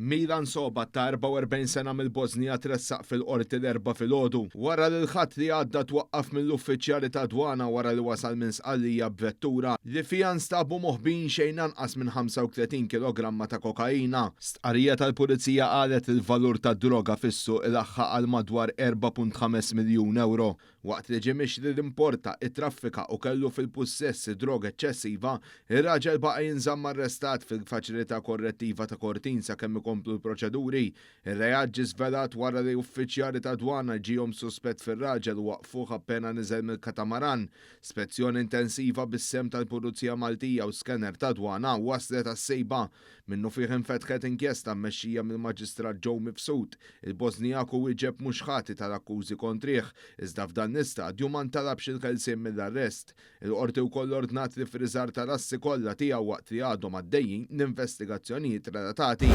Milan Soba ta' 44 sena mill-Bosnija tressaq fil-qorti l-4 filgħodu wara li l-ħadd li għadda twaqqaf mill-uffiċjali ta' dwana wara li wasal minn sqallija b'vettura li fiha nstabu moħbin xejn anqas minn 35 kg ta' kokaina. Stqarrija tal-Pulizija qalet il-valur tad-droga fis-suq ilaħħaq għal madwar 4.5 miljun euro. Waqt li ġie mixli l-importa, it-traffika u kellu fil-pussess droga eċċessiva, ir-raġel baqa' jinżamm arrestat fil-faċilità korrettiva ta' Cortin sakemm ikomplu l-proċeduri. Ir-reat ġie żvelat wara li uffiċjali ta' dwana ġihom suspett fir-raġel u waqfuh appena niżel mill-katamaran. Spezzjoni intensiva bis-sem tal-Pulizija Maltija u scanner ta' dwana waslet għas-sejba minnu fih infetħet inkjesta mmexxija mill-Maġistrat Joe Mifsud. Il-Bosnijaku wieġeb mhux ħati tal-akkużi kontrih, iżda f'dan l-istadju ma ntalabx il-kelsiem mill-arrest. Il-qorti wkoll ordnat li friżar tal-assi kollha tiegħu waqt li għadhom għaddejjin l-investigazzjonijiet relatati.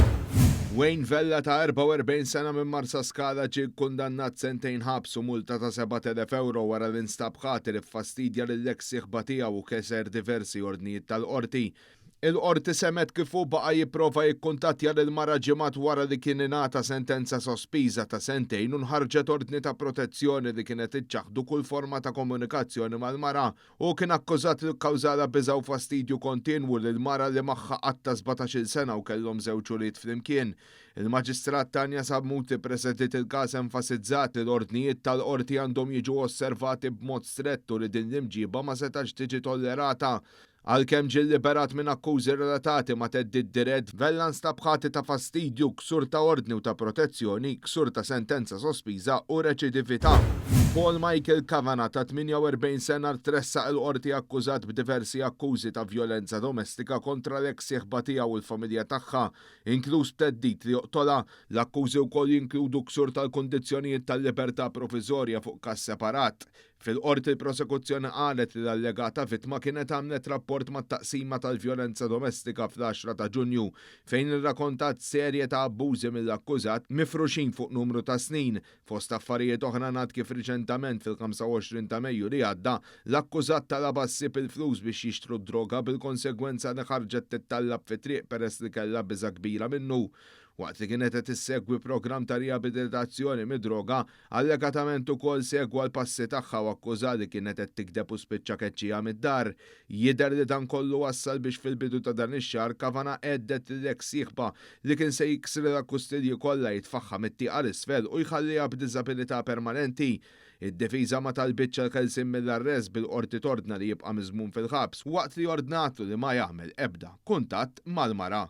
Wayne Vella ta' 44 sena minn Marsa Scala ġie kkundannat sentejn ħabs u multa ta' 7,000 euro wara li nstab ħatir iffastidja lill-eks sieħba tiegħu u keser diversi ordnijiet tal-qorti. Il-qorti semet kifu baqa jipprova jikkuntattja lil mara ġimgħat wara li kien ingħata sentenza sospiża ta' sentejn u nħarġet ordni ta' protezzjoni li kienet iċċaħdu kull forma ta' komunikazzjoni mal-mara u kien akkużat li kkawżala biża' u fastidju kontinwu lil mara li magħha qatt 17-il sena u kellhom żewġ ulied flimkien. Il-Maġistrat Tanja Sabmuti preżediet il-każ enfasizzat li l-ordnijiet tal-qorti għandhom jiġu osservati b'mod strettu li din l-imġiba ma setax tiġi tollerata. Għalkemm ġie liberat minn akkużi relatati ma' theddid dirett, Vella nstab ħati ta' fastidju, ksur ta' ordni u ta' protezzjoni, ksur ta' sentenza sospiża u reċidività. Paul Michael Kavanagh ta' 48 sena tressaq il-qorti akkużat b'diversi akkużi ta' vjolenza domestika kontra l-eks sieħba tiegħu u l-familja tagħha, inkluż teddid li joqtolha. L-akkużi wkoll jinkludu ksur tal-kundizzjonijiet tal-libertà proviżorja fuq każ separat. Fil-qorti l-prosekuzzjoni qalet li l-allegata vittma kienet għamlet rapport mat-taqsima tal-vjolenza domestika fl-10 ta' Ġunju fejn irrakkontat serje ta' abbużi mill-akkużat mifruxin fuq numru ta' snin. Fost affarijiet oħra ngħad kif riċentament fil-25 ta' Mejju li għadda l-akkużat talab ssib il-flus biex jixtru droga bil-konsegwenza li ħarġet tittallab fi triq peress li kellha biża' kbira minnu. Waqt li kienet qed issegwi programm ta' riabilitazzjoni mid-droga, allegatament ukoll segwa l-passi tagħha u akkuża li kienet qed tikdeb u spiċċa keċċija mid-dar. Jidher li dan kollu wassal biex fil-bidu ta' dan ix-xahar Kavanagh għeddet l-eks sieħba li kien se jiksri l-kustidji kollha jitfaħħa mit-tieqa l-isfel u jħalliha b'diżabilità permanenti. Id-difiża ma talbitx il-kelsiem mill-arrest bil-qorti tordna li jibqa' miżmum fil-ħabs waqt li ordnatu li ma jagħmel ebda kuntatt mal-mara.